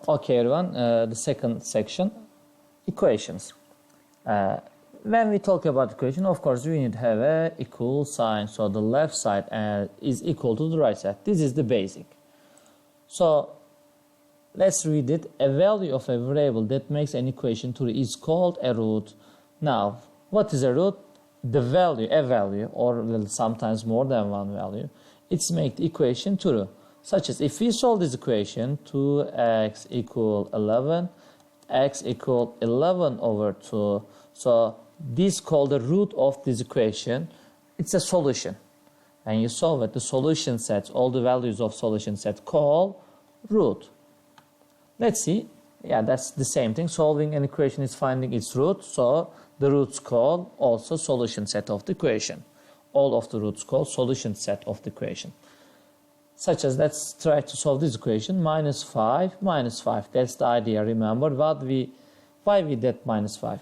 Okay, everyone, the second section, equations. When we talk about equation, of course, we need to have a equal sign. So the left side is equal to the right side. This is the basic. So let's read it. A value of a variable that makes an equation true is called a root. Now, what is a root? The value, a value, or sometimes more than one value, it's make the equation true. Such as if we solve this equation, 2x equal 11, x equal 11 over 2. So this called the root of this equation. It's a solution. And you solve it, the solution set, all the values of solution set call root. Let's see. Yeah, that's the same thing. Solving an equation is finding its root. So the roots call also solution set of the equation. All of the roots call solution set of the equation. Such as, let's try to solve this equation, minus 5. That's the idea. Remember why we did minus 5.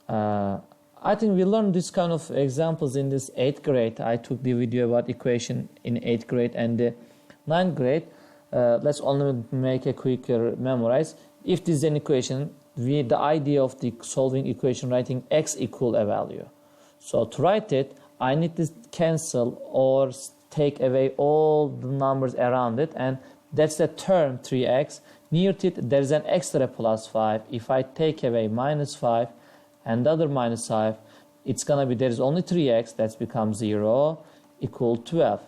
I think we learned this kind of examples in this 8th grade. I took the video about equation in 8th grade and the 9th grade. Let's only make a quicker memorize. If this is an equation, the idea of the solving equation, writing x equal a value. So to write it, I need to cancel or take away all the numbers around it, and that's the term 3x. Near to it, there's an extra plus 5. If I take away minus 5 and the other minus 5, it's gonna be, there's only 3x, that's becomes 0, equal 12.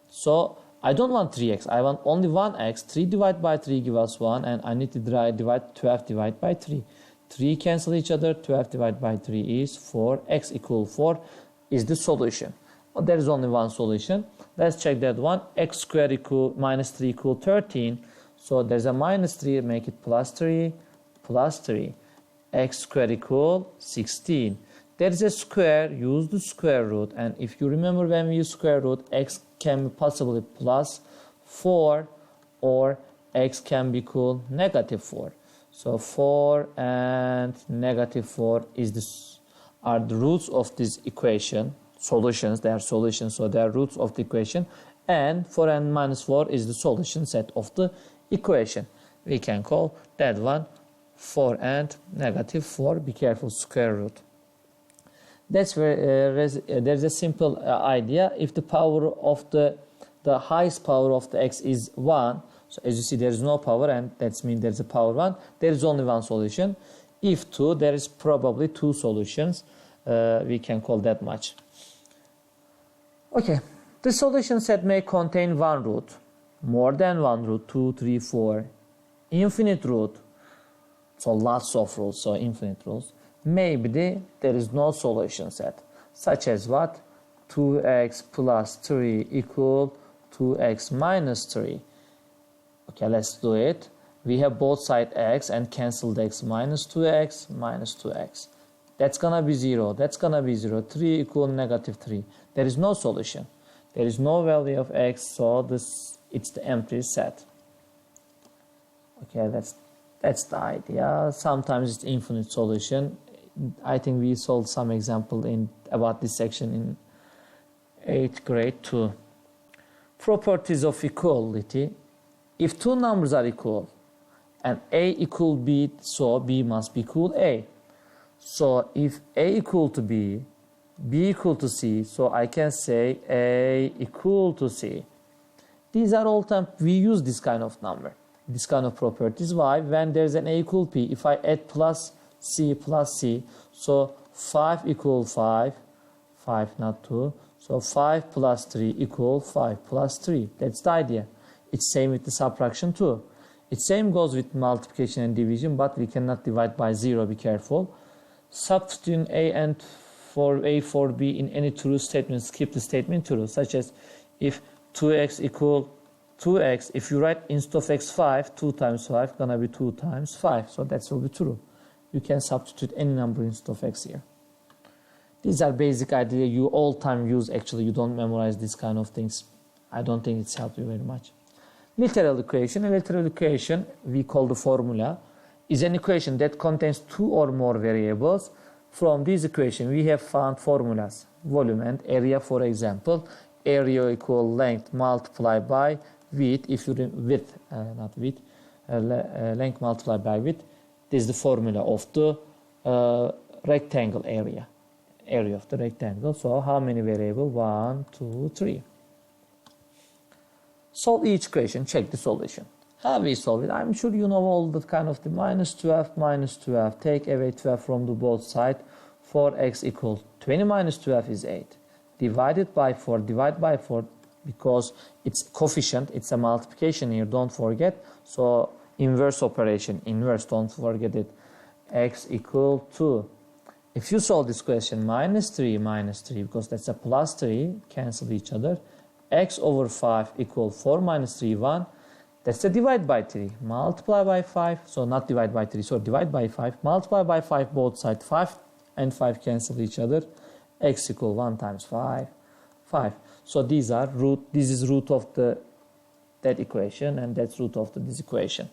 So I don't want 3x, I want only 1x. 3 divided by 3 give us 1, and I need to divide 12 divided by 3. 3 cancel each other, 12 divided by 3 is 4, x equal 4 is the solution. There is only one solution. Let's check that one. X squared equal minus 3 equal 13. So there's a minus 3, make it plus 3, plus 3. X squared equal 16. There is a square, use the square root. And if you remember, when we use square root, x can be possibly plus 4 or x can be equal negative 4. So 4 and negative 4 are the roots of this equation. Solutions, they are solutions, so they are roots of the equation, and 4 and minus 4 is the solution set of the equation. We can call that one 4 and negative 4. Be careful, square root. That's where there's a simple idea. If the power of the highest power of the x is 1, so as you see, there is no power, and that means there's a power 1. There is only one solution. If 2, there is probably 2 solutions. We can call that much. Okay, the solution set may contain one root, more than one root, 2, 3, 4, infinite root, so lots of roots, so infinite roots. Maybe there is no solution set, such as what? 2x plus 3 equal 2x minus 3. Okay, let's do it. We have both sides x and cancel the x, minus 2x, minus 2x. That's gonna be 0, that's gonna be 0. 3 equal negative 3. There is no solution. There is no value of x, so it's the empty set. Okay, that's the idea. Sometimes it's infinite solution. I think we solved some example about this section in 8th grade too. Properties of equality. If two numbers are equal and a equal b, so b must be equal a. So if a equal to b, b equal to c, so I can say a equal to c. These are all time we use this kind of number, this kind of properties. Why? When there's an a equal p, if I add plus c, so 5 equal 5, 5 not 2, so 5 plus 3 equal 5 plus 3. That's the idea. It's same with the subtraction too. It same goes with multiplication and division, but we cannot divide by 0, be careful. Substitute a and for a for b in any true statement, skip the statement true, such as if 2x equal 2x, if you write instead of x 5, 2 times 5 gonna be 2 times 5, so that will be true. You can substitute any number instead of x here. These are basic idea you all time use. Actually, you don't memorize these kind of things. I don't think it's helped you very much. Literal equation. A literal equation, we call the formula, is an equation that contains 2 or more variables. From this equation, we have found formulas, volume and area. For example, area equal length multiplied by width. If you width, not width, length multiplied by width. This is the formula of the rectangle area of the rectangle. So how many variables? 1, 2, 3. Solve each equation, check the solution. How we solve it? I'm sure you know all the kind of the minus 12, take away 12 from the both sides. 4x equals 20 minus 12 is 8. Divided by 4, divide by 4, because it's coefficient, it's a multiplication here, don't forget. So inverse operation, inverse, don't forget it. X equal 2. If you solve this question, minus 3, because that's a plus 3, cancel each other. X over 5 equal 4 minus 3, 1. That's a divide by 3. Multiply by 5. So not divide by 3, so divide by 5. Multiply by 5 both sides. 5 and 5 cancel each other. X equal 1 times 5. 5. So these are root. This is root of that equation, and that's root of this equation.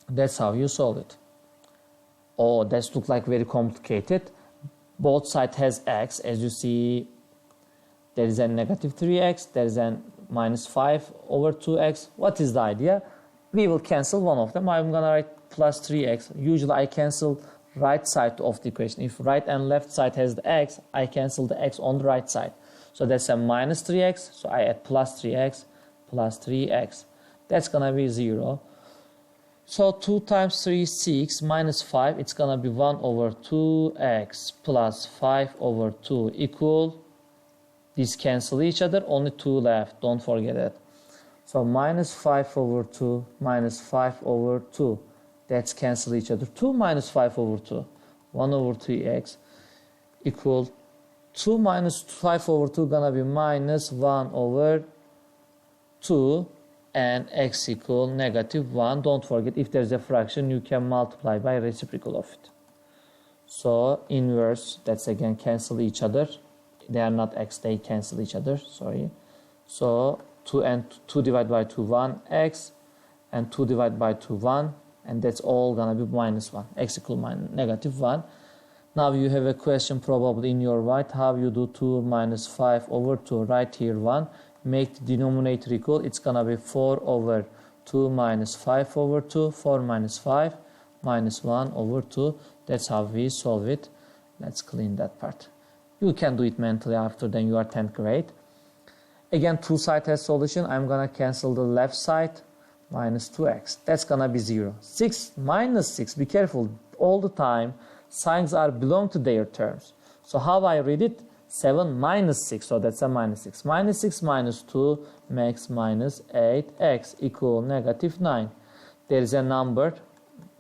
That's how you solve it. Oh, that looks like very complicated. Both sides has x. As you see, there is a negative 3x. There is a minus 5 over 2x. What is the idea? We will cancel one of them. I'm going to write plus 3x. Usually I cancel right side of the equation. If right and left side has the x, I cancel the x on the right side. So that's a minus 3x. So I add plus 3x, plus 3x. That's going to be 0. So 2 times 3 is 6, minus 5, it's going to be 1 over 2x plus 5 over 2 equal, these cancel each other, only 2 left, don't forget it. So minus 5 over 2, minus 5 over 2, that's cancel each other. 2 minus 5 over 2, 1 over 3x equal 2 minus 5 over 2 going to be minus 1 over 2. And x equal negative 1. Don't forget, if there's a fraction, you can multiply by reciprocal of it. So inverse, that's again cancel each other. They are not x, they cancel each other, sorry. So 2 and 2 divided by 2, 1, x, and 2 divided by 2, 1, and that's all gonna be minus 1. X equal negative 1. Now you have a question probably in your right, how you do 2 minus 5 over 2, right here 1. Make the denominator equal, it's gonna be 4 over 2 minus 5 over 2, 4 minus 5 minus 1 over 2. That's how we solve it. Let's clean that part. You can do it mentally after then you are 10th grade. Again, two side has solution. I'm gonna cancel the left side, minus 2x. That's gonna be 0. 6 minus 6, be careful, all the time signs are belong to their terms. So how I read it? 7 minus 6, so that's a minus 6. Minus 6 minus 2 makes minus 8x equal negative 9. There is a number,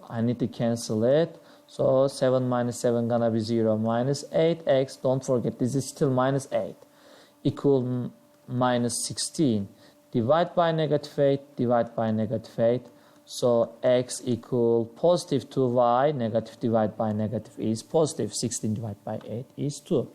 I need to cancel it. So 7 minus 7 gonna be 0. Minus 8x, don't forget this is still minus 8, equal minus 16. Divide by negative 8, divide by negative 8. So x equal positive 2y, negative divided by negative is positive. 16 divided by 8 is 2.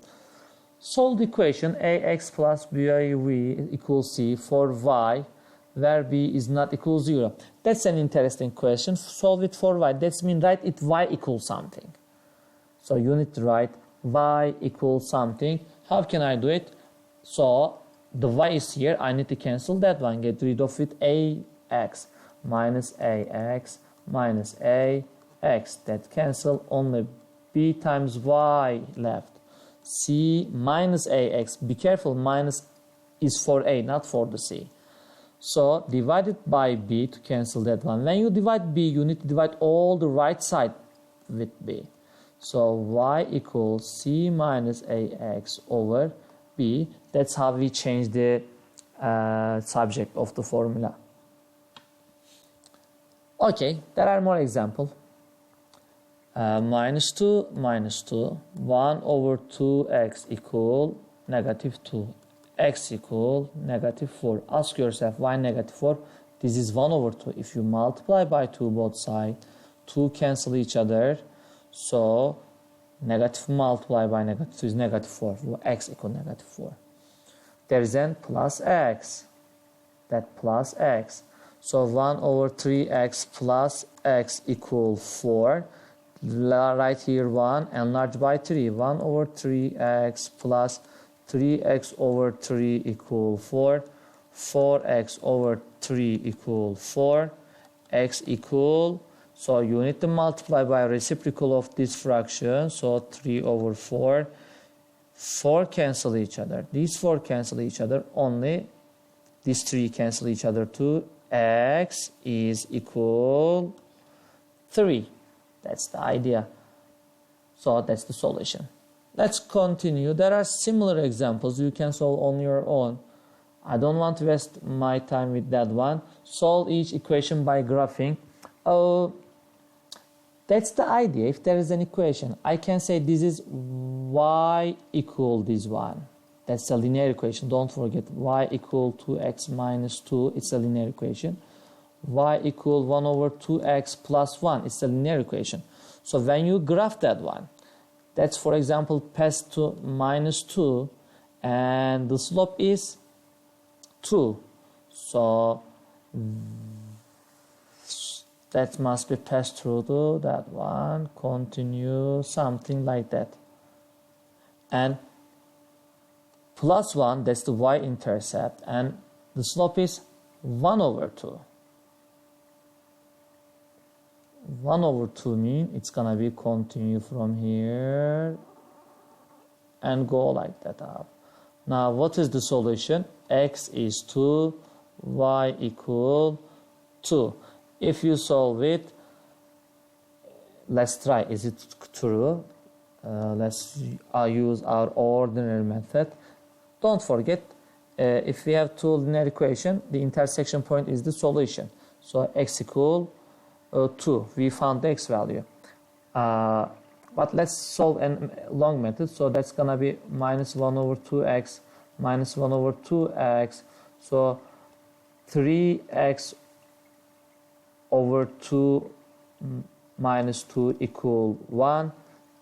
Solve the equation ax plus by v equals c for y, where b is not equal 0. That's an interesting question. Solve it for y. That means write it y equals something. So you need to write y equals something. How can I do it? So the y is here. I need to cancel that one. Get rid of it. Ax minus ax minus ax. That cancel. Only b times y left. C minus ax. Be careful, minus is for a, not for the c. So divided by b to cancel that one. When you divide b, you need to divide all the right side with b. So y equals c minus ax over b. That's how we change the subject of the formula. Okay, there are more examples. Minus 2, 1 over 2x equal negative 2. X equal negative 4. Ask yourself, why negative 4? This is 1 over 2. If you multiply by 2 both sides, 2 cancel each other. So negative multiplied by negative 2 is negative 4. X equal negative 4. There is then plus x. That plus x. So 1 over 3x plus x equal 4. Right here 1, enlarge by 3. 1 over 3x plus 3x over 3 equal 4. 4x over 3 equal 4, x equal, so you need to multiply by reciprocal of this fraction, so 3 over 4. 4 cancel each other. These 4 cancel each other. Only these 3 cancel each other too. X is equal 3. That's the idea. So that's the solution. Let's continue. There are similar examples you can solve on your own. I don't want to waste my time with that one. Solve each equation by graphing. Oh, that's the idea. If there is an equation, I can say this is y equal this one. That's a linear equation. Don't forget y equal 2x minus 2. It's a linear equation. Y equal 1 over 2x plus 1. It's a linear equation. So when you graph that one, that's for example passed to minus 2 and the slope is 2. So that must be passed through to that one, continue, something like that. And plus 1, that's the y-intercept, and the slope is 1 over 2. 1 over 2 means it's gonna be continue from here and go like that up. Now what is the solution? X is 2, y equal 2. If you solve it, let's try. Is it true? Let's use our ordinary method. Don't forget, if we have two linear equations, the intersection point is the solution. So x equal 2. We found the x value. But let's solve a long method. So that's gonna be minus 1 over 2x minus 1 over 2x. So 3x over 2 minus 2 equal 1.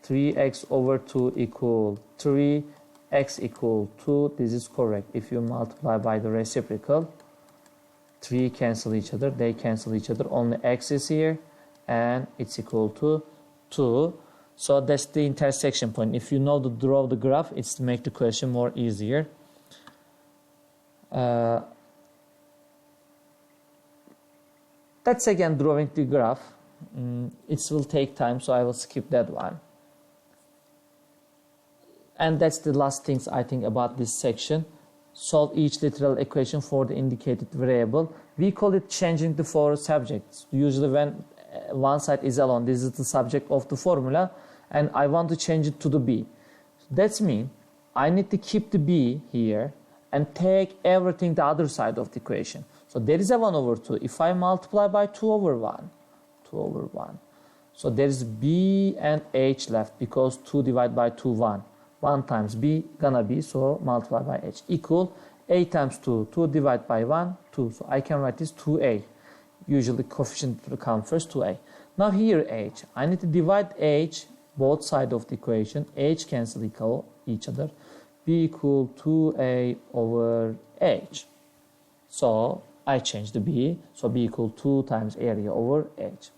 3x over 2 equal 3. X equal 2. This is correct. If you multiply by the reciprocal, 3 cancel each other. They cancel each other. Only x is here. And it's equal to 2. So that's the intersection point. If you know to draw the graph, it's to make the question more easier. That's again drawing the graph. It will take time, so I will skip that one. And that's the last things I think about this section. Solve each literal equation for the indicated variable. We call it changing the four subjects. Usually when one side is alone, this is the subject of the formula, and I want to change it to the b. That means I need to keep the b here and take everything the other side of the equation. So there is a 1 over 2. If I multiply by 2 over 1, 2 over 1. So there is b and h left because 2 divided by 2, 1. 1 times b gonna be, so multiply by h equal a times 2. 2 divided by 1, 2. So I can write this 2a. Usually coefficient will come first, 2a. Now here h. I need to divide h, both sides of the equation. H cancel each other. b equal 2a over h. So I change the b. So b equal 2 times area over h.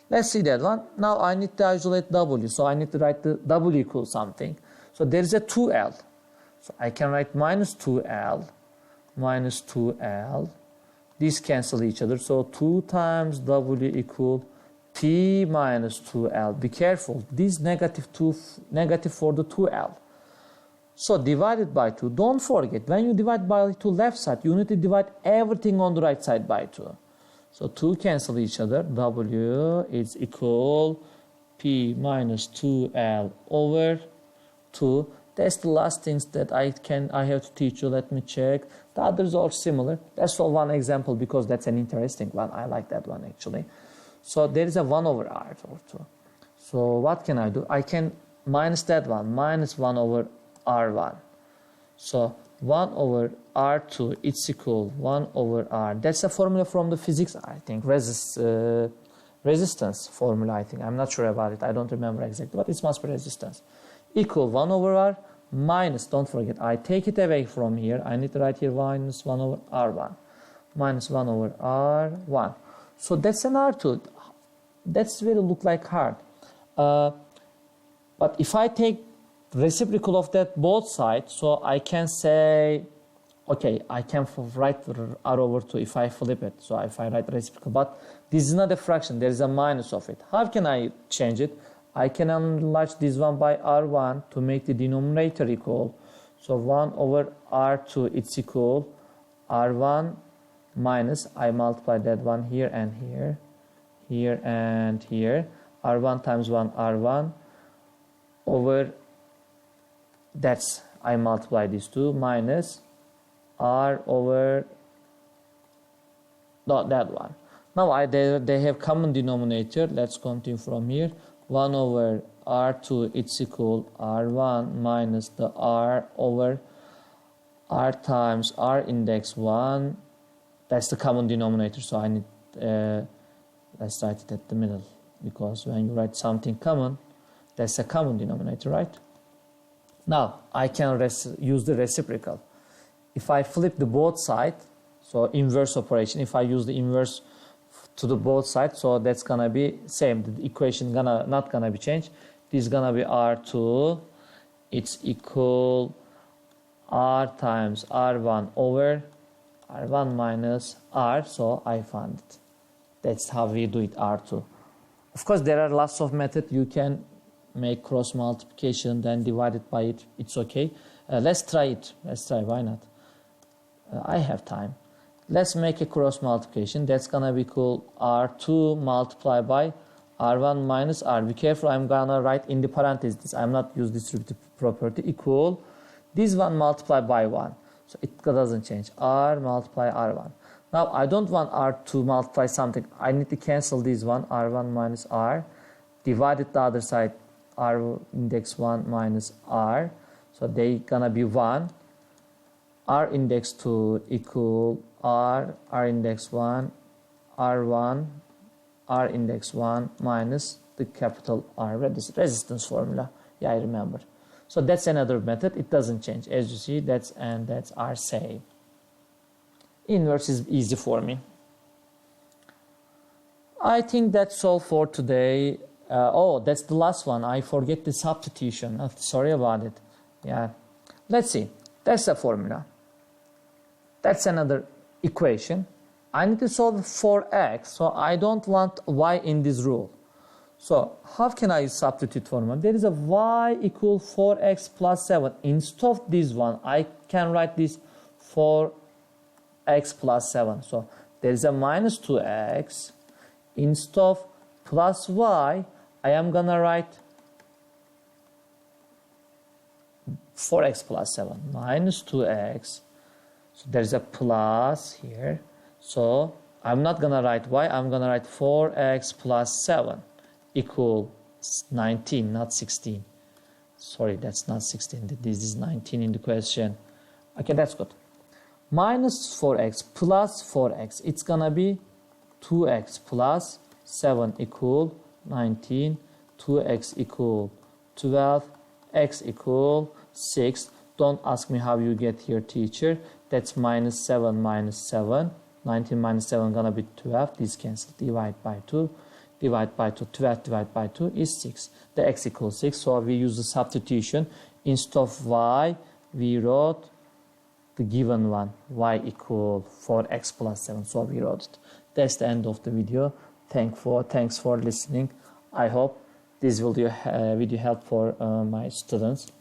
Let's see that one. Now I need to isolate w. So I need to write the w equals something. So there is a 2l. So I can write minus 2l. Minus 2l. These cancel each other. So 2 times w equal p minus 2l. Be careful. This negative for the 2l. So divided by 2. Don't forget, when you divide by 2 left side, you need to divide everything on the right side by 2. So 2 cancel each other. W is equal p minus 2l over 2. That's the last things that I have to teach you. Let me check. The others are similar. Let's solve one example because that's an interesting one. I like that one actually. So there is a 1 over r over 2. So what can I do? I can minus that one. Minus 1 over r1. So 1 over r2 it's equal 1 over r. That's a formula from the physics, I think. Resistance formula, I think. I'm not sure about it. I don't remember exactly, but it must be resistance. Equal 1 over r minus, don't forget, I take it away from here. I need to write here minus 1 over r1. Minus 1 over r1. So that's an r2. That's really look like hard. But if I take reciprocal of that both sides, so I can say Okay, I can write r over 2 if I flip it. So if I write reciprocal, but this is not a fraction. There is a minus of it. How can I change it? I can enlarge this one by r1 to make the denominator equal. So 1 over r2, it's equal r1 minus, I multiply that one here and here, here and here, r1 times 1 r1 over, that's, I multiply these two, minus r over that one. Now they have common denominator. Let's continue from here. 1 over r2, it's equal r1 minus the r over r times r index 1. That's the common denominator. So I need, let's write it at the middle, because when you write something common, that's a common denominator, right? Now I can use the reciprocal. If I flip the both sides, so inverse operation, if I use the inverse to the both sides, so that's gonna be same. The equation not gonna be changed. This is gonna be r2, it's equal r times r1 over r1 minus r. So I found it. That's how we do it, r2. Of course, there are lots of methods. You can make cross multiplication, then divide it by it. It's okay. Let's try it. Let's try. Why not? I have time. Let's make a cross multiplication. That's gonna be equal r2 multiplied by r1 minus r. Be careful, I'm gonna write in the parentheses. I'm not use distributive property. Equal this one multiplied by 1. So it doesn't change. R multiply r1. Now I don't want r to multiply something. I need to cancel this one, r1 minus r. Divide it the other side, r index 1 minus r. So they gonna be 1. R index 2 equal r index 1, r1, r index 1 minus the capital R resistance formula. Yeah, I remember. So that's another method. It doesn't change. As you see, that's R same. Inverse is easy for me. I think that's all for today. Oh, that's the last one. I forget the substitution. Sorry about it. Yeah. Let's see. That's the formula. That's another equation. I need to solve for x, so I don't want y in this rule. So how can I substitute formula? There is a y equal 4x plus 7. Instead of this one, I can write this 4x plus 7. So there is a minus 2x. Instead of plus y, I am gonna write 4x plus 7 minus 2x. So there's a plus here. So I'm not gonna write y, I'm gonna write 4x plus 7 equal 19, not 16. Sorry, that's not 16. This is 19 in the question. Okay, that's good. Minus 4x plus 4x. It's gonna be 2x plus 7 equal 19. 2x equal 12. X equal 6. Don't ask me how you get here, teacher. That's minus 7 minus 7. 19 minus 7 gonna be 12. This cancel. Divide by 2. Divide by 2. 12 divided by 2 is 6. The x equals 6. So we use the substitution. Instead of y, we wrote the given one. Y equal 4x plus 7. So we wrote it. That's the end of the video. Thanks for listening. I hope this will be a video help for my students.